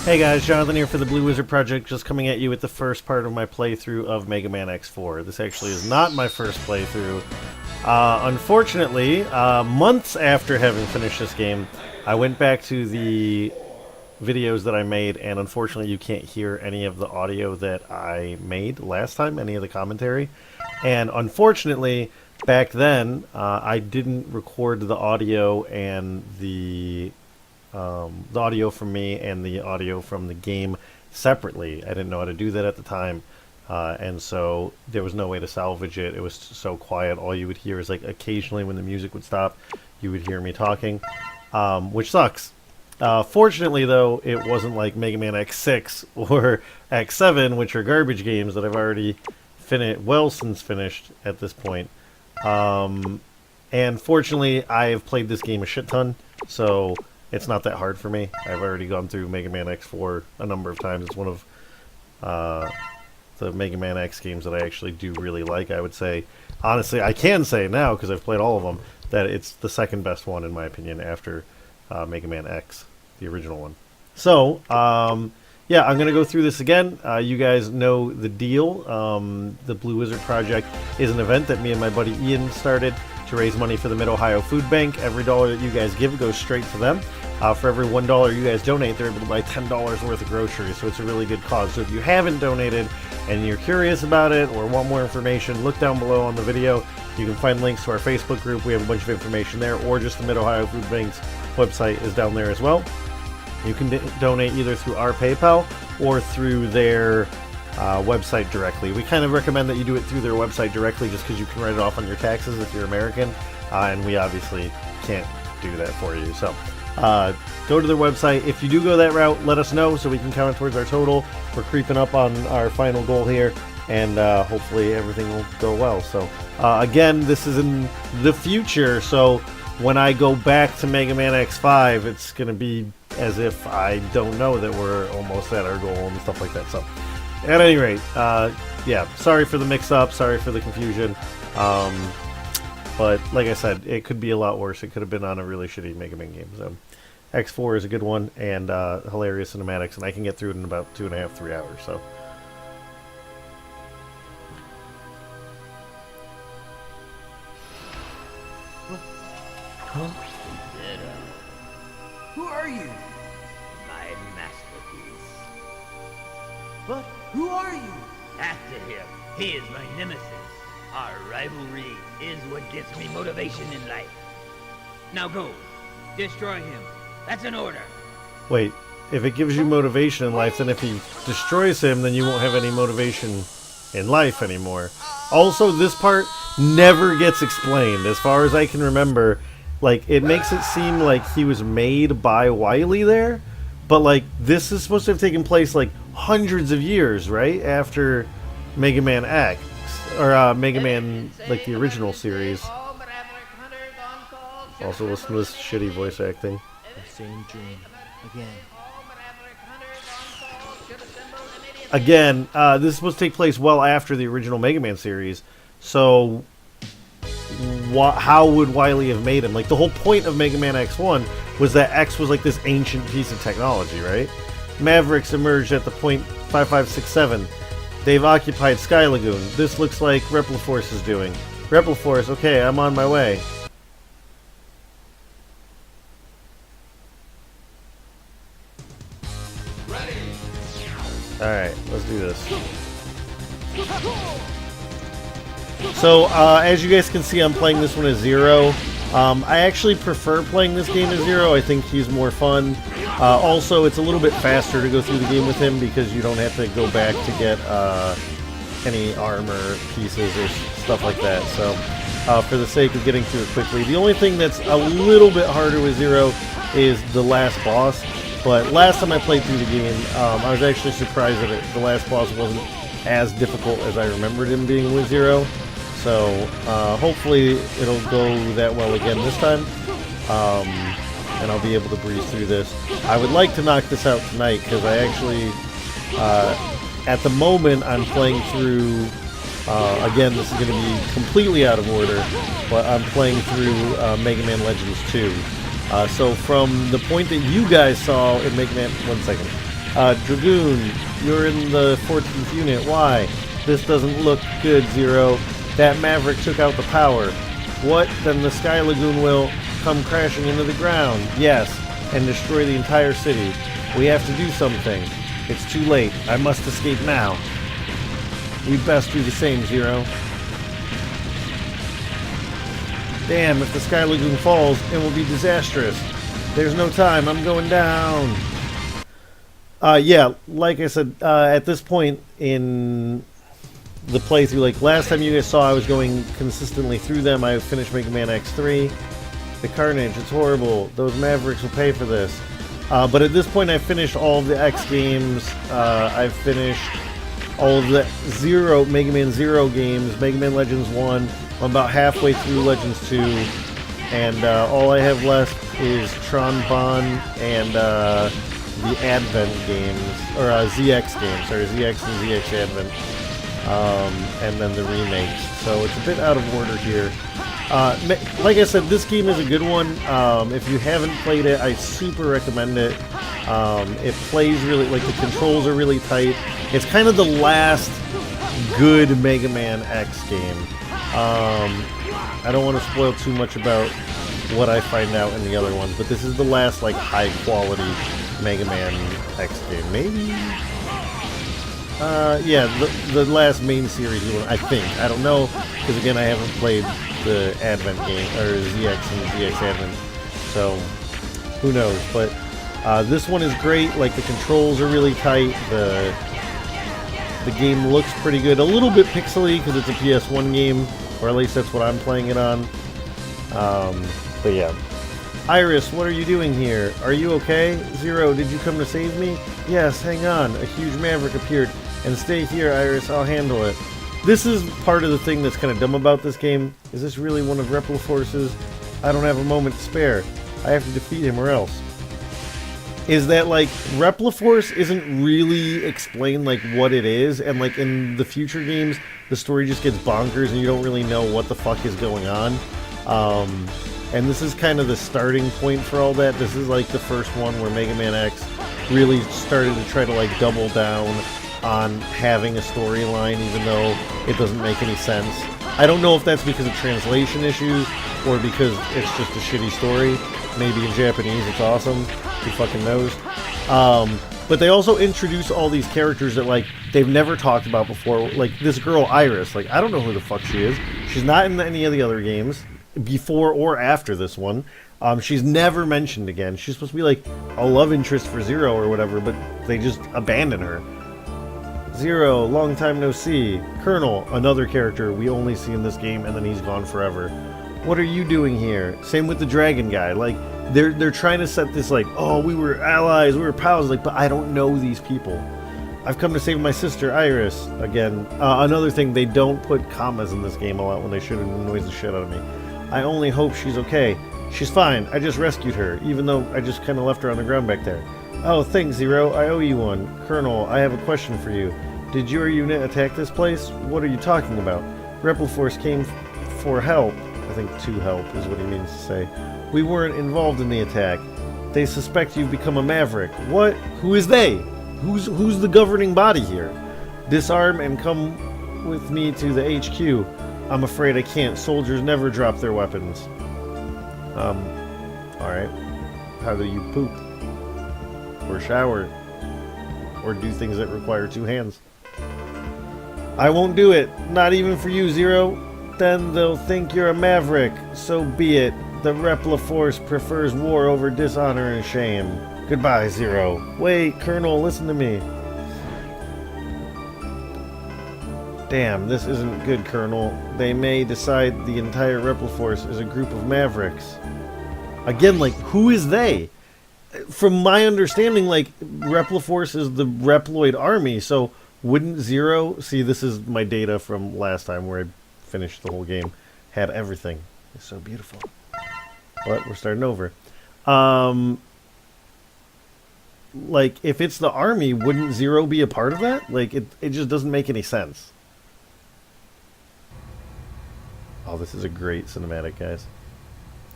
Hey guys, Jonathan here for the Blue Wizard Project, just coming at you with the first part of my playthrough of Mega Man X4. This actually is not my first playthrough. Unfortunately, months after having finished this game, I went back to the videos that I made, and unfortunately you can't hear any of the audio that I made last time, any of the commentary. And unfortunately, back then, I didn't record the audio and the audio from me and the audio from the game separately. I didn't know how to do that at the time, and so there was no way to salvage it. It was so quiet. All you would hear is, like, occasionally when the music would stop, you would hear me talking, which sucks. Fortunately, though, it wasn't like Mega Man X6 or X7, which are garbage games that I've already since finished at this point. And fortunately, I have played this game a shit ton, so it's not that hard for me. I've already gone through Mega Man X4 a number of times. It's one of the Mega Man X games that I actually do really like. I would say, honestly, I can say now, because I've played all of them, that it's the second best one in my opinion after Mega Man X, the original one. So, yeah, I'm going to go through this again. You guys know the deal. The Blue Wizard Project is an event that me and my buddy Ian started to raise money for the Mid-Ohio Food Bank. Every dollar that you guys give goes straight to them. For every $1 you guys donate, they're able to buy $10 worth of groceries, so it's a really good cause. So if you haven't donated and you're curious about it or want more information, look down below on the video. You can find links to our Facebook group. We have a bunch of information there, or just the Mid-Ohio Food Bank's website is down there as well. You can donate either through our PayPal or through their website directly. We kind of recommend that you do it through their website directly just because you can write it off on your taxes if you're American, and we obviously can't do that for you. So go to their website. If you do go that route, let us know so we can count it towards our total. We're creeping up on our final goal here, and hopefully everything will go well. So again, this is in the future, so when I go back to Mega Man X5, it's going to be as if I don't know that we're almost at our goal and stuff like that. So at any rate, yeah, sorry for the mix-up, sorry for the confusion, but like I said, it could be a lot worse. It could have been on a really shitty Mega Man game. So X4 is a good one, and hilarious cinematics, and I can get through it in about 2.5, 3 hours. So huh? Who are you? My masterpiece. But who are you? After him, he is my nemesis. Our rivalry is what gets me motivation in life. Now go. Destroy him. That's an order. wait, if it gives you motivation in life, then if he destroys him, then you won't have any motivation in life anymore. Also, this part never gets explained, as far as I can remember. Like, it makes it seem like he was made by Wily there, but, like, this is supposed to have taken place, like, hundreds of years, right? After Mega Man X, or Mega Man, like, the original series. Also, listen to this shitty voice acting. The same dream. Again, this is supposed to take place well after the original Mega Man series, so how would Wily have made him? Like, the whole point of Mega Man X1 was that X was like this ancient piece of technology, right? Mavericks emerged at the point 5567. They've occupied Sky Lagoon. This looks like Repliforce is doing. Repliforce, okay, I'm on my way. Alright, let's do this. So, as you guys can see, I'm playing this one as Zero. I actually prefer playing this game as Zero. I think he's more fun. Also, it's a little bit faster to go through the game with him because you don't have to go back to get any armor pieces or stuff like that. So, for the sake of getting through it quickly. The only thing that's a little bit harder with Zero is the last boss. But last time I played through the game, I was actually surprised that the last boss wasn't as difficult as I remembered him being with Zero. So hopefully it'll go that well again this time, and I'll be able to breeze through this. I would like to knock this out tonight because I actually, at the moment, I'm playing through Again, this is going to be completely out of order, but I'm playing through Mega Man Legends 2. So from the point that you guys saw in Mega Man... One second. Dragoon, you're in the 14th unit. Why? This doesn't look good, Zero. That Maverick took out the power. What? Then the Sky Lagoon will come crashing into the ground. Yes, and destroy the entire city. We have to do something. It's too late. I must escape now. We best do the same, Zero. Damn, if the Sky Lagoon falls, it will be disastrous. There's no time. I'm going down. Yeah, like I said, at this point in the playthrough, like last time you guys saw I was going consistently through them. I finished Mega Man X3. The carnage, it's horrible. Those Mavericks will pay for this. But at this point, I've finished all of the X games. I've finished all of the Mega Man Zero games, Mega Man Legends 1. I'm about halfway through Legends 2. And all I have left is Tron Bon and the Advent games, or ZX games, sorry, ZX and ZX Advent. And then the remakes. So it's a bit out of order here. Like I said, this game is a good one. If you haven't played it, I super recommend it. It plays really, like the controls are really tight. It's kind of the last good Mega Man X game. I don't want to spoil too much about what I find out in the other ones, but this is the last like high quality Mega Man X game. Maybe? Yeah, the last main series one, I think. I don't know, because again, I haven't played the Advent game, or ZX and ZX Advent, so who knows. But this one is great. Like, the controls are really tight. The game looks pretty good. A little bit pixely, because it's a PS1 game, or at least that's what I'm playing it on. But yeah. Iris, what are you doing here? Are you okay? Zero, did you come to save me? Yes, hang on. A huge Maverick appeared. And stay here, Iris. I'll handle it. This is part of the thing that's kind of dumb about this game. Is this really one of Repliforce's? I don't have a moment to spare. I have to defeat him or else. Is that, like, Repliforce isn't really explained, like, what it is. And, like, in the future games, the story just gets bonkers and you don't really know what the fuck is going on. And this is kind of the starting point for all that. This is, like, the first one where Mega Man X really started to try to, like, double down on having a storyline, even though it doesn't make any sense. I don't know if that's because of translation issues or because it's just a shitty story. Maybe in Japanese it's awesome. Who fucking knows? But they also introduce all these characters that, like, they've never talked about before. Like, this girl, Iris. Like, I don't know who the fuck she is. She's not in any of the other games, before or after this one. She's never mentioned again. She's supposed to be, like, a love interest for Zero or whatever, but they just abandon her. Zero, long time no see. Colonel, another character we only see in this game, and then he's gone forever. What are you doing here? Same with the dragon guy. Like, they're trying to set this, like, oh, we were allies, we were pals, like, but I don't know these people. I've come to save my sister, Iris. Again, another thing, they don't put commas in this game a lot when they should. It annoys the shit out of me. I only hope she's okay. She's fine. I just rescued her, even though I just kind of left her on the ground back there. Oh, thanks, Zero. I owe you one. Colonel, I have a question for you. Did your unit attack this place? What are you talking about? Repliforce came for help. I think to help is what he means to say. We weren't involved in the attack. They suspect you've become a Maverick. What? Who is they? Who's the governing body here? Disarm and come with me to the HQ. I'm afraid I can't. Soldiers never drop their weapons. Alright. How do you poop? Or shower? Or do things that require two hands? I won't do it. Not even for you, Zero. Then they'll think you're a Maverick. So be it. The Repliforce prefers war over dishonor and shame. Goodbye, Zero. Wait, Colonel, listen to me. Damn, this isn't good, Colonel. They may decide the entire Repliforce is a group of Mavericks. Again, like, who is they? From my understanding, like, Repliforce is the Reploid army, so wouldn't Zero... See, this is my data from last time where I finished the whole game. Had everything. It's so beautiful. But we're starting over. Like, if it's the army, wouldn't Zero be a part of that? Like, it just doesn't make any sense. Oh, this is a great cinematic, guys.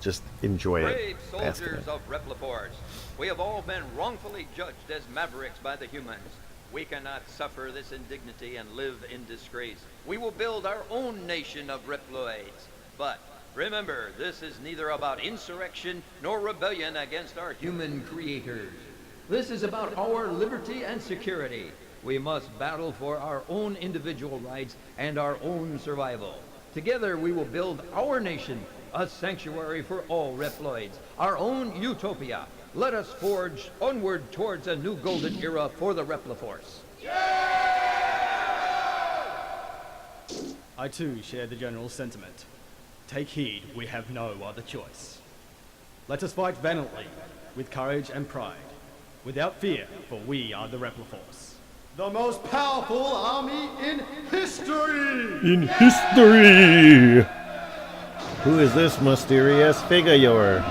Just enjoy it. Brave Bask in soldiers it. of Repliforce, we have all been wrongfully judged as mavericks by the humans. We cannot suffer this indignity and live in disgrace. We will build our own nation of Reploids. But remember, this is neither about insurrection nor rebellion against our human creators. This is about our liberty and security. We must battle for our own individual rights and our own survival. Together we will build our nation, a sanctuary for all Reploids, our own utopia. Let us forge onward towards a new golden era for the Repliforce. I too share the general sentiment. Take heed, we have no other choice. Let us fight valiantly, with courage and pride, without fear, for we are the Repliforce. The most powerful army in history! In history! Who is this mysterious figure?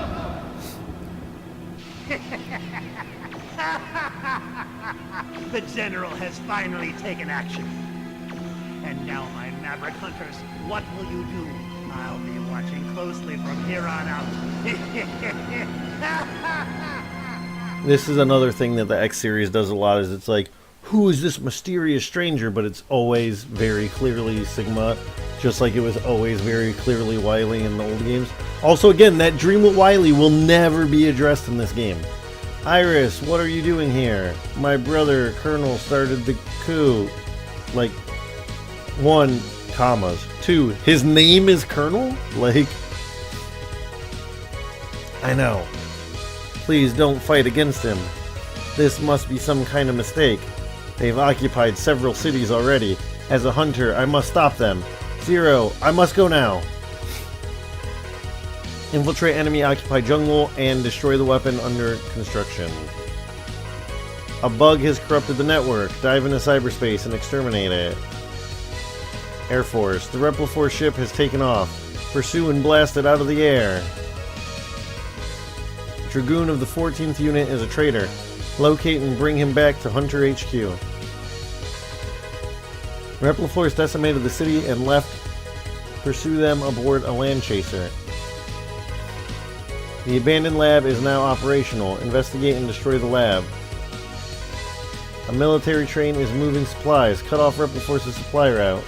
The General has finally taken action. And now, my Maverick Hunters, what will you do? I'll be watching closely from here on out. This is another thing that the X series does a lot, is it's like, who is this mysterious stranger? But it's always very clearly Sigma, just like it was always very clearly Wily in the old games. Also, again, that dream with Wily will never be addressed in this game. Iris, what are you doing here? My brother, Colonel, started the coup. Like, 1, commas. 2, his name is Colonel? Like, I know. Please don't fight against him. This must be some kind of mistake. They've occupied several cities already. As a hunter, I must stop them. Zero, I must go now. Infiltrate enemy occupied jungle and destroy the weapon under construction. A bug has corrupted the network. Dive into cyberspace and exterminate it. Air Force. The Repliforce ship has taken off. Pursue and blast it out of the air. Dragoon of the 14th Unit is a traitor. Locate and bring him back to Hunter HQ. Repliforce decimated the city and left. Pursue them aboard a land chaser. The abandoned lab is now operational. Investigate and destroy the lab. A military train is moving supplies. Cut off Repliforce's supply route.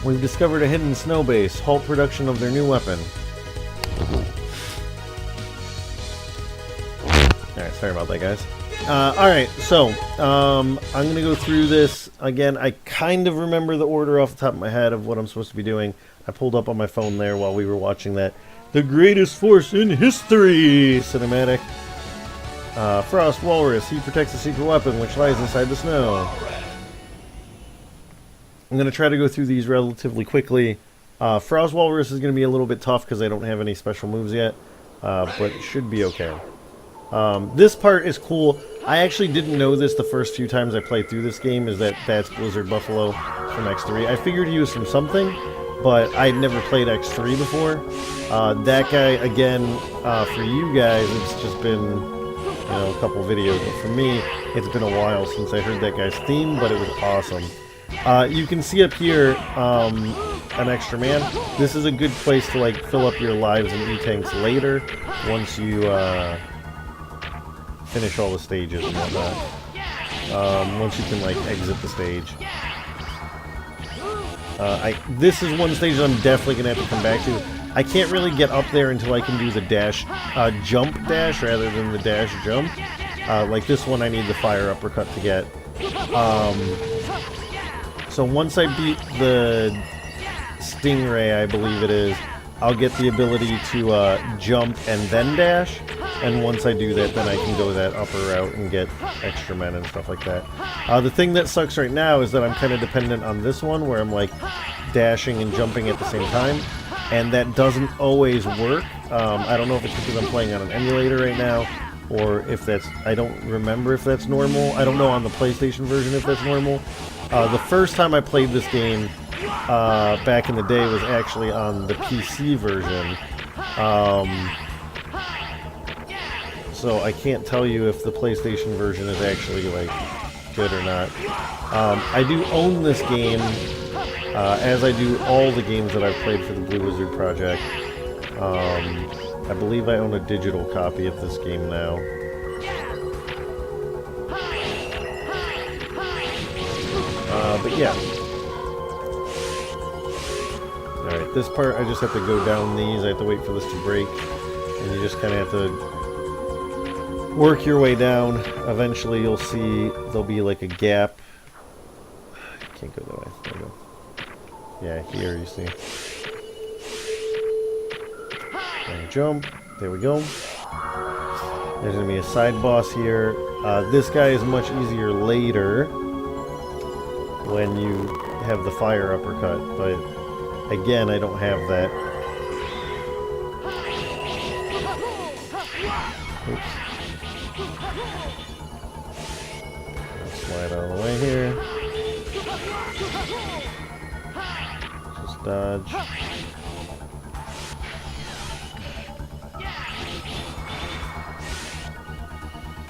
We've discovered a hidden snow base. Halt production of their new weapon. Alright, sorry about that, guys. Alright, so, I'm going to go through this. Again, I kind of remember the order off the top of my head of what I'm supposed to be doing. I pulled up on my phone there while we were watching that The Greatest Force in History cinematic. Frost Walrus, he protects a secret weapon which lies inside the snow. I'm going to try to go through these relatively quickly. Frost Walrus is going to be a little bit tough because I don't have any special moves yet, but it should be okay. This part is cool. I actually didn't know this the first few times I played through this game, is that that's Blizzard Buffalo from X3. I figured he was from something, but I'd never played X3 before. That guy, again, for you guys, it's just been, you know, a couple videos, but for me, it's been a while since I heard that guy's theme, but it was awesome. You can see up here, an extra man. This is a good place to, like, fill up your lives and E-tanks later, once you, finish all the stages and whatnot. Once you can, like, exit the stage. This is one stage that I'm definitely going to have to come back to. I can't really get up there until I can do the dash, jump dash rather than the dash jump. Like this one I need the fire uppercut to get. So once I beat the Stingray, I believe it is, I'll get the ability to jump and then dash. And once I do that, then I can go that upper route and get extra men and stuff like that. The thing that sucks right now is that I'm kind of dependent on this one, where I'm like dashing and jumping at the same time. And that doesn't always work. I don't know if it's because I'm playing on an emulator right now, or if that's, I don't remember if that's normal. I don't know on the PlayStation version if that's normal. The first time I played this game back in the day was actually on the PC version. So I can't tell you if the PlayStation version is actually, like, good or not. I do own this game as I do all the games that I've played for the Blue Wizard Project. I believe I own a digital copy of this game now. But yeah. Alright, this part I just have to go down these. I have to wait for this to break. And you just kind of have to work your way down. Eventually you'll see there'll be like a gap. Can't go that way. There we go. Yeah, here you see. And jump. There we go. There's going to be a side boss here. This guy is much easier later when you have the fire uppercut, but again, I don't have that. Oops. Slide out of the way here. Just dodge.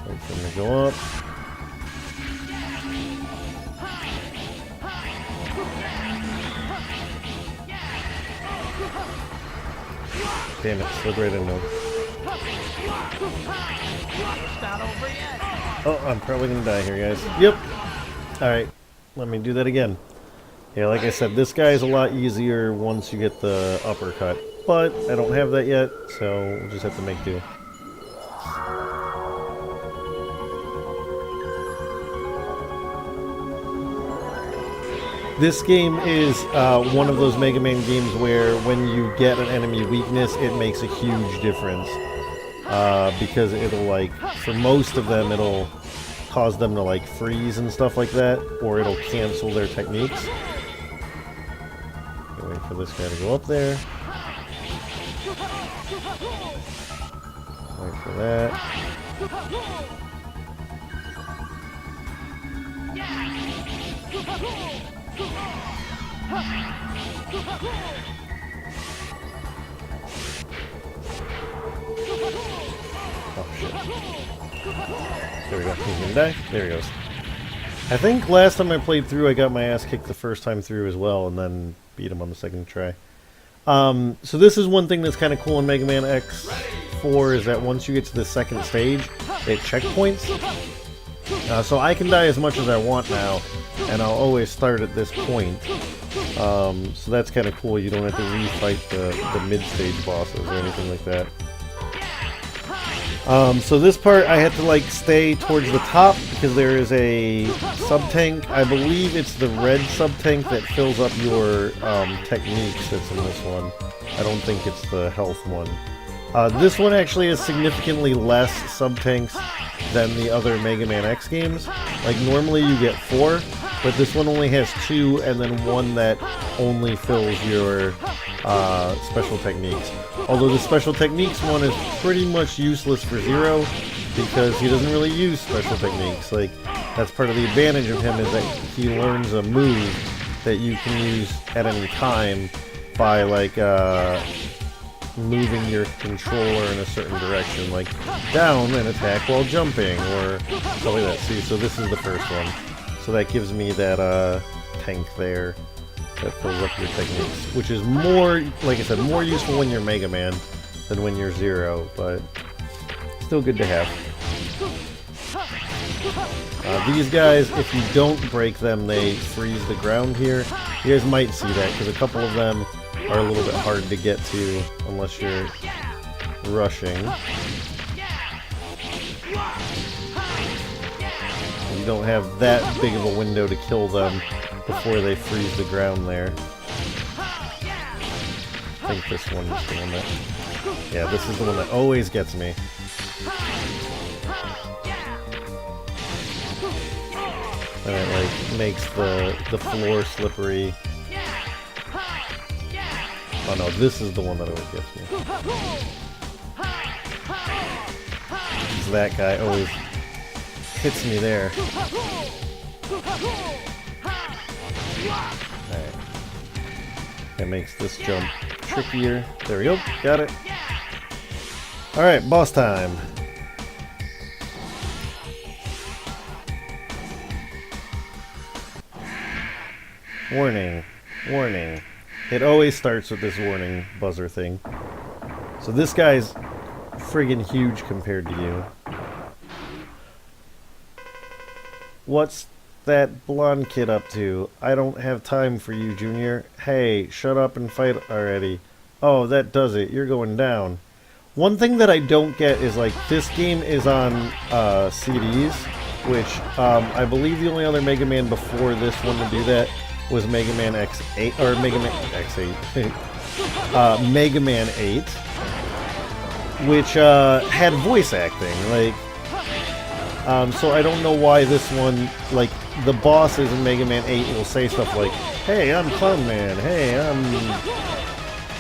Wait for him to go up. Damn it, slid right into him. Oh, I'm probably gonna die here, guys. Yep. Alright, let me do that again. Yeah, like I said, this guy is a lot easier once you get the uppercut. But I don't have that yet, so we'll just have to make do. This game is one of those Mega Man games where when you get an enemy weakness, it makes a huge difference. Because it'll, like, for most of them, it'll cause them to, like, freeze and stuff like that, or it'll cancel their techniques. Wait for this guy to go up there. Wait for that. Oh shit. There we go. He's gonna die. There he goes. I think last time I played through, I got my ass kicked the first time through as well, and then beat him on the second try. So this is one thing that's kind of cool in Mega Man X4, is that once you get to the second stage, it checkpoints. So I can die as much as I want now, and I'll always start at this point. So that's kind of cool. You don't have to refight the mid-stage bosses or anything like that. So this part I had to like stay towards the top because there is a sub-tank. I believe it's the red sub-tank that fills up your techniques that's in this one. I don't think it's the health one. This one actually has significantly less sub-tanks than the other Mega Man X games. Like normally you get 4, but this one only has 2 and then one that only fills your special techniques. Although the special techniques one is pretty much useless for Zero because he doesn't really use special techniques. Like that's part of the advantage of him is that he learns a move that you can use at any time by like moving your controller in a certain direction, like down and attack while jumping or stuff like that. See, so this is the first one. So that gives me that tank there that fills up your techniques, which is more, like I said, more useful when you're Mega Man than when you're Zero, but still good to have. These guys, if you don't break them, they freeze the ground here. You guys might see that, because a couple of them are a little bit hard to get to unless you're rushing. You don't have that big of a window to kill them before they freeze the ground there. I think this one is the one that... Yeah, this is the one that always gets me. And it like makes the floor slippery. Oh no, this is the one that always gets me. Because that guy always hits me there. Alright. That makes this jump trickier. There we go, got it. Alright, boss time. Warning. Warning. It always starts with this warning buzzer thing. So this guy's friggin' huge compared to you. What's that blonde kid up to? I don't have time for you, Junior. Hey, shut up and fight already. Oh, that does it. You're going down. One thing that I don't get is, like, this game is on CDs, which I believe the only other Mega Man before this one to do that was Mega Man X8, or Mega Man X8, Mega Man 8, which had voice acting, like, so I don't know why this one, like, the bosses in Mega Man 8 will say stuff like, hey, I'm Clown Man, hey, I'm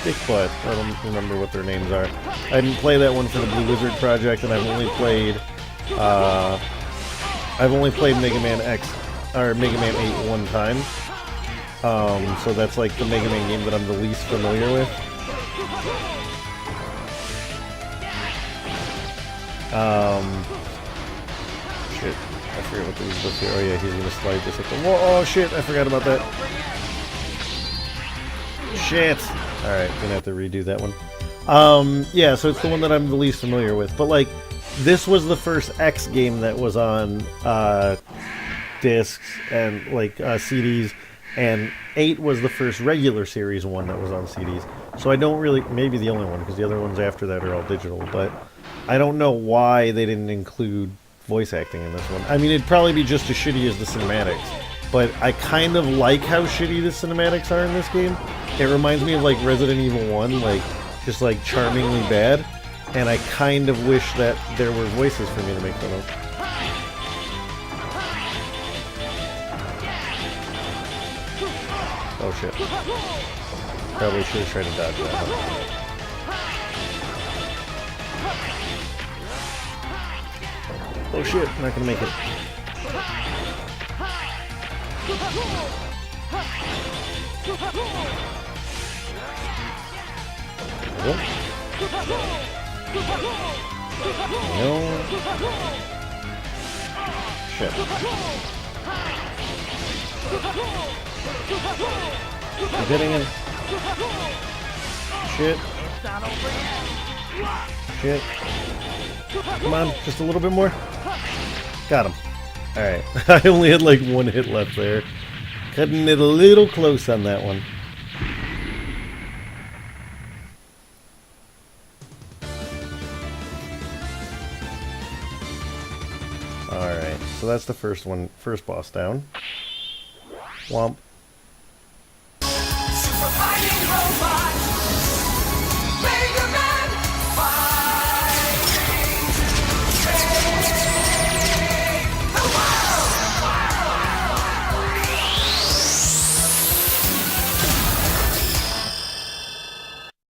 Dick Butt. I don't remember what their names are. I didn't play that one for the Blue Wizard project, and I've only played Mega Man X, or Mega Man 8 one time. So that's like the Mega Man game that I'm the least familiar with. Shit, I forget what these books here. Oh yeah, he's gonna slide this at the wall. Oh shit, I forgot about that. Shit. Alright, gonna have to redo that one. Yeah, so it's the one that I'm the least familiar with. But like, this was the first X game that was on discs and like CDs, and 8 was the first regular series one that was on CDs. So I don't really, maybe the only one, because the other ones after that are all digital, but I don't know why they didn't include voice acting in this one. I mean, it'd probably be just as shitty as the cinematics, but I kind of like how shitty the cinematics are in this game. It reminds me of like Resident Evil 1, like just like charmingly bad, and I kind of wish that there were voices for me to make fun of. Oh shit. Probably should have tried to dodge that, huh? Oh shit, not gonna make it. Oh. No. Shit. I'm getting him. Shit. Shit. Come on, just a little bit more. Got him. Alright. I only had like one hit left there. Cutting it a little close on that one. Alright, so that's the first one, first boss down. Womp.